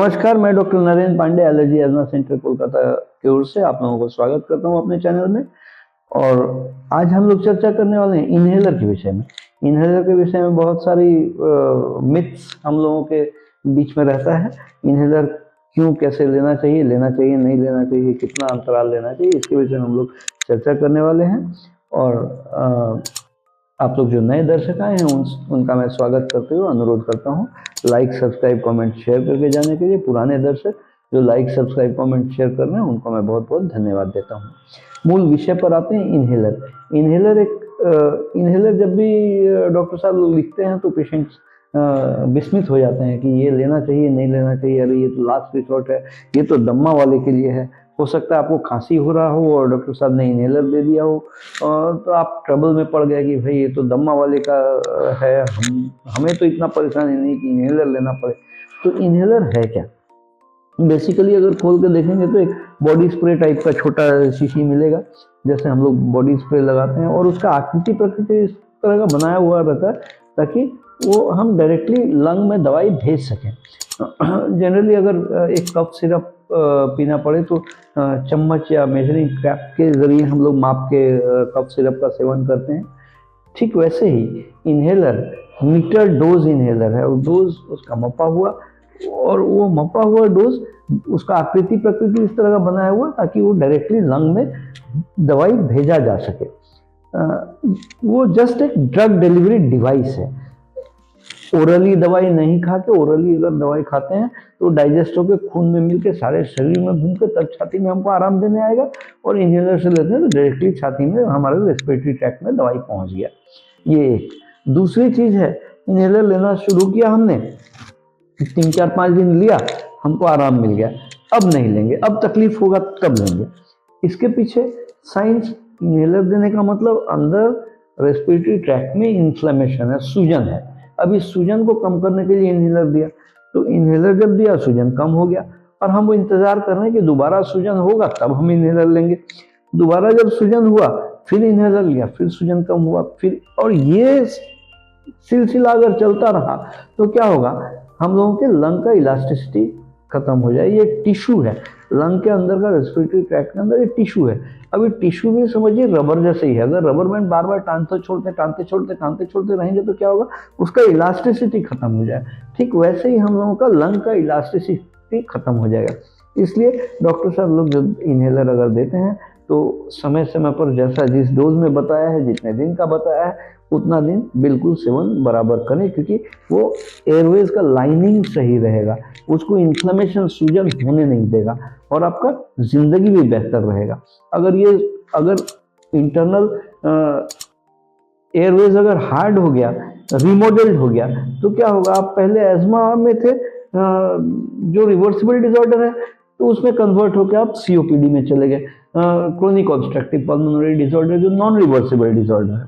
नमस्कार, मैं doctor Narendra Pandey allergy asthma centre Kolkata की ओर से आप लोगों को स्वागत करता हूं अपने चैनल में। और आज हम लोग चर्चा करने वाले हैं इनहेलर के विषय में। इनहेलर के विषय में बहुत सारी मिथ्स हम लोगों के बीच में रहता है। इनहेलर क्यों, कैसे लेना चाहिए, नहीं लेना चाहिए, कितना अंतराल लेना चाहिए, इसके विषय में हम लोग चर्चा करने वाले हैं। और आप लोग जो नए दर्शक आए हैं उनका मैं स्वागत करते हुए अनुरोध करता हूं लाइक, सब्सक्राइब, कमेंट, शेयर करके जाने के लिए। पुराने दर्शक जो लाइक, सब्सक्राइब, कमेंट, शेयर कर रहे हैं उनको मैं बहुत बहुत धन्यवाद देता हूं। मूल विषय पर आते हैं। इनहेलर जब भी डॉक्टर साहब लोग लिखते हैं तो पेशेंट्स विस्मित हो जाते हैं कि ये लेना चाहिए, नहीं लेना चाहिए, अरे ये तो लास्ट रिसोर्ट है, ये तो दम्मा वाले के लिए है। हो सकता है आपको खांसी हो रहा हो और डॉक्टर साहब ने इनहेलर दे दिया हो, तो आप ट्रबल में पड़ गए कि भाई ये तो दम्मा वाले का है, हमें तो इतना परेशानी नहीं कि इनहेलर लेना पड़े। तो इनहेलर है क्या? बेसिकली अगर खोल के देखेंगे तो एक बॉडी स्प्रे टाइप का छोटा शीशी मिलेगा, जैसे हम लोग बॉडी स्प्रे लगाते हैं, और उसका आकृति प्रकृति इस तरह का बनाया हुआ रहता है ताकि वो हम डायरेक्टली लंग में दवाई भेज सकें। जनरली अगर एक कफ सिरप पीना पड़े तो चम्मच या मेजरिंग कैप के जरिए हम लोग माप के कफ सिरप का सेवन करते हैं। ठीक वैसे ही इनहेलर मीटर डोज इनहेलर है, और डोज उसका मपा हुआ, और वो मपा हुआ डोज उसका आकृति प्रकृति इस तरह का बनाया हुआ ताकि वो डायरेक्टली लंग में दवाई भेजा जा सके। वो जस्ट एक ड्रग डिलीवरी डिवाइस है। ओरली दवाई नहीं खाते, ओरली अगर दवाई खाते हैं तो डाइजेस्ट होकर खून में मिलकर सारे शरीर में घूम के तब छाती में हमको आराम देने आएगा, और इनहेलर से लेते हैं तो डायरेक्टली छाती में हमारे रेस्पिरेटरी ट्रैक्ट में दवाई पहुंच गया। ये एक। दूसरी चीज है, इनहेलर लेना शुरू किया हमने, 3-4-5 दिन लिया, हमको आराम मिल गया, अब नहीं लेंगे, अब तकलीफ होगा तब लेंगे। इसके पीछे साइंस, इनहेलर देने का मतलब अंदर रेस्पिरेटरी ट्रैक्ट में इन्फ्लेमेशन है, सूजन है। अब इस सूजन को कम करने के लिए इनहेलर दिया, तो इनहेलर जब दिया सूजन कम हो गया, और हम वो इंतजार कर रहे हैं कि दोबारा सूजन होगा तब हम इनहेलर लेंगे। दोबारा जब सूजन हुआ फिर इनहेलर लिया, फिर सूजन कम हुआ, फिर, और ये सिलसिला अगर चलता रहा तो क्या होगा, हम लोगों के लंग का इलास्टिसिटी खत्म हो जाए। ये एक टिश्यू है, लंग के अंदर का रेस्पिरेटरी ट्रैक्ट के अंदर ये टिश्यू है। अब ये टिश्यू भी समझिए रबर जैसे ही है। अगर रबर बैंड बार बार टानते छोड़ते रहेंगे तो क्या होगा, उसका इलास्टिसिटी खत्म हो जाए। ठीक वैसे ही हम लोगों का लंग का इलास्टिसिटी खत्म हो जाएगा। इसलिए डॉक्टर साहब लोग जब इनहेलर अगर देते हैं तो समय समय पर जैसा जिस डोज में बताया है, जितने दिन का बताया है, उतना दिन बिल्कुल सेवन बराबर करें, क्योंकि वो एयरवेज का लाइनिंग सही रहेगा, उसको इन्फ्लेमेशन, सूजन होने नहीं देगा, और आपका जिंदगी भी बेहतर रहेगा। अगर इंटरनल एयरवेज अगर हार्ड हो गया, रिमॉडल्ड हो गया, तो क्या होगा, आप पहले एज्मा में थे, जो रिवर्सिबल डिसऑर्डर है, तो उसमें कन्वर्ट होकर आप सीओपीडी में चले गए, क्रोनिक ऑब्स्ट्रक्टिव पल्मोनरी डिसऑर्डर जो नॉन रिवर्सिबल डिसऑर्डर है।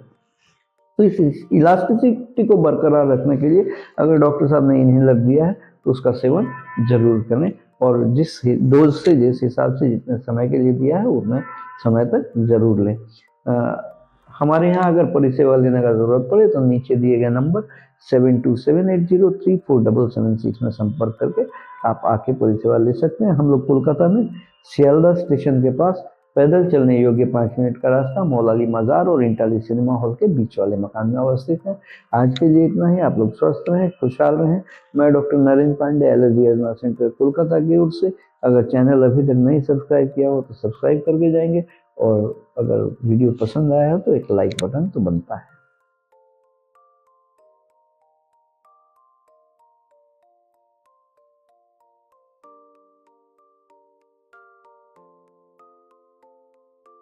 तो इस इलास्टिसिटी को बरकरार रखने के लिए अगर डॉक्टर साहब ने इनहेलर दिया है तो उसका सेवन जरूर करें, और जिस डोज से, जिस हिसाब से, जितने समय के लिए दिया है उतने समय तक जरूर लें। हमारे यहाँ अगर परिसेवा लेने का जरूरत पड़े तो नीचे दिए गए नंबर 7278034776 में संपर्क करके आप आके परिसेवा ले सकते हैं। हम लोग कोलकाता में सियालदा स्टेशन के पास पैदल चलने योग्य 5 मिनट का रास्ता मौलाली मजार और इंटाली सिनेमा हॉल के बीच वाले मकान में अवस्थित है। आज के लिए इतना ही। आप लोग स्वस्थ रहें, खुशहाल रहें। मैं doctor Narendra Pandey, allergy asthma centre Kolkata की ओर से। अगर चैनल अभी तक नहीं सब्सक्राइब किया हो तो सब्सक्राइब करके जाएंगे, और अगर वीडियो पसंद आया हो तो एक लाइक बटन तो बनता है।